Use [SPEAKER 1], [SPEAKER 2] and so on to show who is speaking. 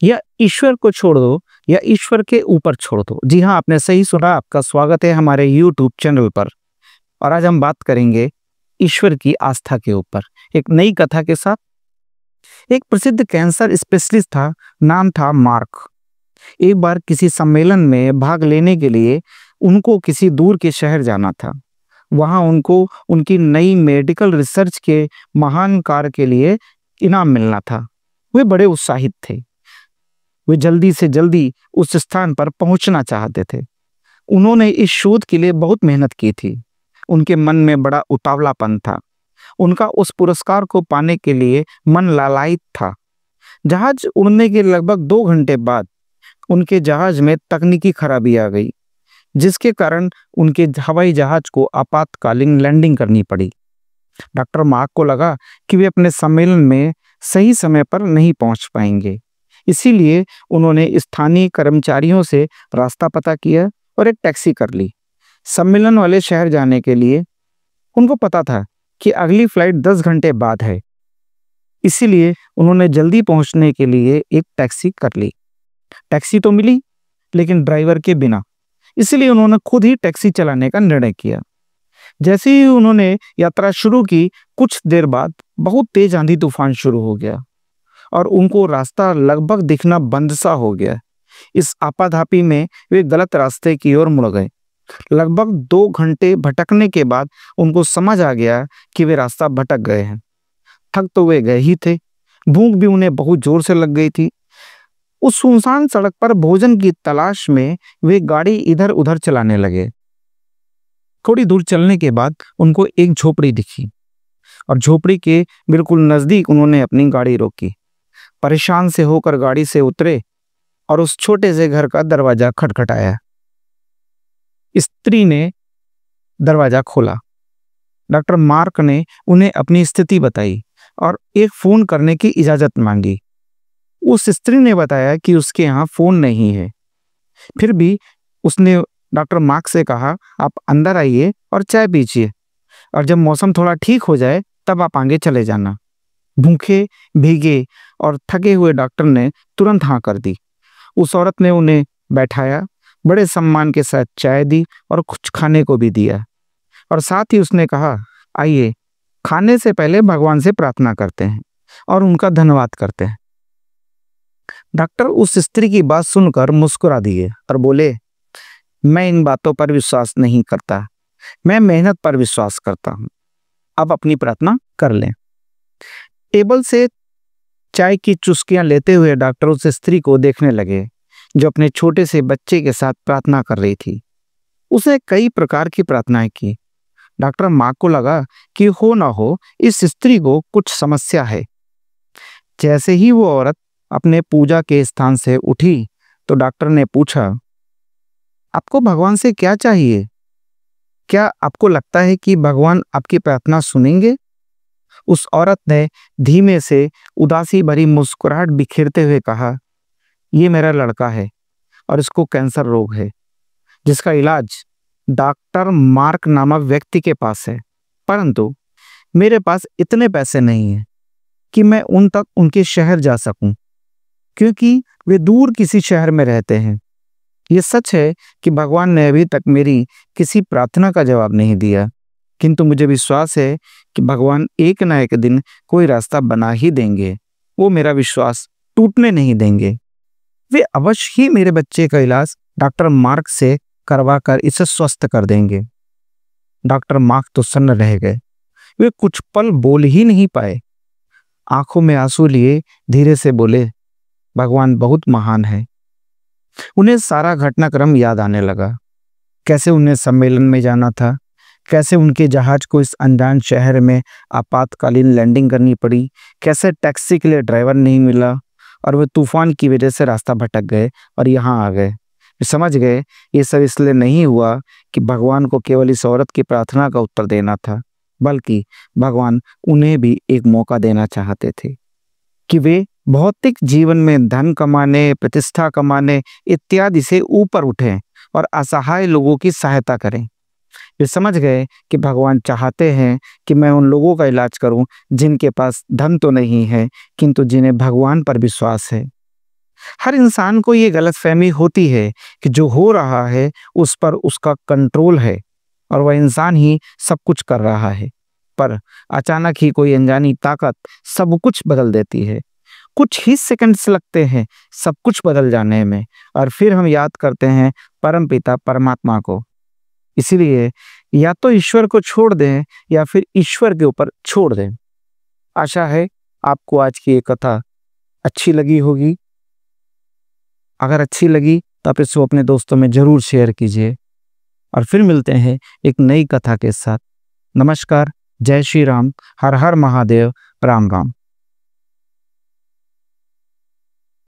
[SPEAKER 1] या ईश्वर को छोड़ दो या ईश्वर के ऊपर छोड़ दो। जी हाँ, आपने सही सुना। आपका स्वागत है हमारे यूट्यूब चैनल पर। और आज हम बात करेंगे ईश्वर की आस्था के ऊपर एक नई कथा के साथ। एक प्रसिद्ध कैंसर स्पेशलिस्ट था, नाम था मार्क। एक बार किसी सम्मेलन में भाग लेने के लिए उनको किसी दूर के शहर जाना था। वहां उनको उनकी नई मेडिकल रिसर्च के महान कार्य के लिए इनाम मिलना था। वे बड़े उत्साहित थे। वे जल्दी से जल्दी उस स्थान पर पहुंचना चाहते थे। उन्होंने इस शोध के लिए बहुत मेहनत की थी। उनके मन में बड़ा उतावलापन था। उनका उस पुरस्कार को पाने के लिए मन लालायित था। जहाज उड़ने के लगभग 2 घंटे बाद उनके जहाज में तकनीकी खराबी आ गई, जिसके कारण उनके हवाई जहाज को आपातकालीन लैंडिंग करनी पड़ी। डॉक्टर मार्क को लगा कि वे अपने सम्मेलन में सही समय पर नहीं पहुंच पाएंगे। इसीलिए उन्होंने स्थानीय कर्मचारियों से रास्ता पता किया और एक टैक्सी कर ली। सम्मेलन वाले शहर जाने के लिए उनको पता था कि अगली फ्लाइट 10 घंटे बाद है। इसीलिए उन्होंने जल्दी पहुंचने के लिए एक टैक्सी कर ली। टैक्सी तो मिली, लेकिन ड्राइवर के बिना। इसलिए उन्होंने खुद ही टैक्सी चलाने का निर्णय किया। जैसे ही उन्होंने यात्रा शुरू की, कुछ देर बाद बहुत तेज आंधी तूफान शुरू हो गया और उनको रास्ता लगभग दिखना बंद सा हो गया। इस आपाधापी में वे गलत रास्ते की ओर मुड़ गए। लगभग 2 घंटे भटकने के बाद उनको समझ आ गया कि वे रास्ता भटक गए हैं। थक तो वे गए ही थे, भूख भी उन्हें बहुत जोर से लग गई थी। उस सुनसान सड़क पर भोजन की तलाश में वे गाड़ी इधर उधर चलाने लगे। थोड़ी दूर चलने के बाद उनको एक झोपड़ी दिखी और झोपड़ी के बिल्कुल नजदीक उन्होंने अपनी गाड़ी रोकी। परेशान से होकर गाड़ी से उतरे और उस छोटे से घर का दरवाजा खटखटाया। स्त्री ने दरवाजा खोला। डॉक्टर मार्क ने उन्हें अपनी स्थिति बताई और एक फोन करने की इजाजत मांगी। उस स्त्री ने बताया कि उसके यहाँ फोन नहीं है। फिर भी उसने डॉक्टर मार्क से कहा, आप अंदर आइए और चाय पीजिए, और जब मौसम थोड़ा ठीक हो जाए तब आप आगे चले जाना। भूखे, भीगे और थके हुए डॉक्टर ने तुरंत हाँ कर दी। उस औरत ने उन्हें बैठाया, बड़े सम्मान के साथ चाय दी और कुछ खाने को भी दिया, और साथ ही उसने कहा, आइए खाने से पहले भगवान से प्रार्थना करते हैं और उनका धन्यवाद करते हैं। डॉक्टर उस स्त्री की बात सुनकर मुस्कुरा दिए और बोले, मैं इन बातों पर विश्वास नहीं करता, मैं मेहनत पर विश्वास करता हूँ। अब अपनी प्रार्थना कर लें। टेबल से चाय की चुस्कियां लेते हुए डॉक्टर उस स्त्री को देखने लगे जो अपने छोटे से बच्चे के साथ प्रार्थना कर रही थी। उसने कई प्रकार की प्रार्थनाएं की। डॉक्टर मार्क को लगा कि हो ना हो इस स्त्री को कुछ समस्या है। जैसे ही वो औरत अपने पूजा के स्थान से उठी तो डॉक्टर ने पूछा, आपको भगवान से क्या चाहिए? क्या आपको लगता है कि भगवान आपकी प्रार्थना सुनेंगे? उस औरत ने धीमे से उदासी भरी मुस्कुराहट बिखेरते हुए कहा, ये मेरा लड़का है और इसको कैंसर रोग है, जिसका इलाज डॉक्टर मार्क नामक व्यक्ति के पास है। परंतु मेरे पास इतने पैसे नहीं हैं कि मैं उन तक उनके शहर जा सकूं, क्योंकि वे दूर किसी शहर में रहते हैं। ये सच है कि भगवान ने अभी तक मेरी किसी प्रार्थना का जवाब नहीं दिया, किंतु मुझे विश्वास है कि भगवान एक न एक दिन कोई रास्ता बना ही देंगे। वो मेरा विश्वास टूटने नहीं देंगे। वे अवश्य ही मेरे बच्चे का इलाज डॉक्टर मार्क से करवा कर इसे स्वस्थ कर देंगे। डॉक्टर मार्क तो सन्न रह गए। वे कुछ पल बोल ही नहीं पाए। आंखों में आंसू लिए धीरे से बोले, भगवान बहुत महान है। उन्हें सारा घटनाक्रम याद आने लगा। कैसे उन्हें सम्मेलन में जाना था, कैसे उनके जहाज को इस अनजान शहर में आपातकालीन लैंडिंग करनी पड़ी, कैसे टैक्सी के लिए ड्राइवर नहीं मिला और वे तूफान की वजह से रास्ता भटक गए और यहाँ आ गए। वे समझ गए ये सब इसलिए नहीं हुआ कि भगवान को केवल इस औरत की प्रार्थना का उत्तर देना था, बल्कि भगवान उन्हें भी एक मौका देना चाहते थे कि वे भौतिक जीवन में धन कमाने, प्रतिष्ठा कमाने इत्यादि से ऊपर उठें और असहाय लोगों की सहायता करें। वे समझ गए कि भगवान चाहते हैं कि मैं उन लोगों का इलाज करूं जिनके पास धन तो नहीं है, किंतु जिन्हें भगवान पर विश्वास है। हर इंसान को ये गलतफ़हमी होती है कि जो हो रहा है उस पर उसका कंट्रोल है और वह इंसान ही सब कुछ कर रहा है। पर अचानक ही कोई अनजानी ताकत सब कुछ बदल देती है। कुछ ही सेकंड्स लगते हैं सब कुछ बदल जाने में और फिर हम याद करते हैं परमपिता परमात्मा को। इसीलिए या तो ईश्वर को छोड़ दें या फिर ईश्वर के ऊपर छोड़ दें। आशा है आपको आज की ये कथा अच्छी लगी होगी। अगर अच्छी लगी तो आप इसको अपने दोस्तों में ज़रूर शेयर कीजिए और फिर मिलते हैं एक नई कथा के साथ। नमस्कार, जय श्री राम, हर हर महादेव, राम राम।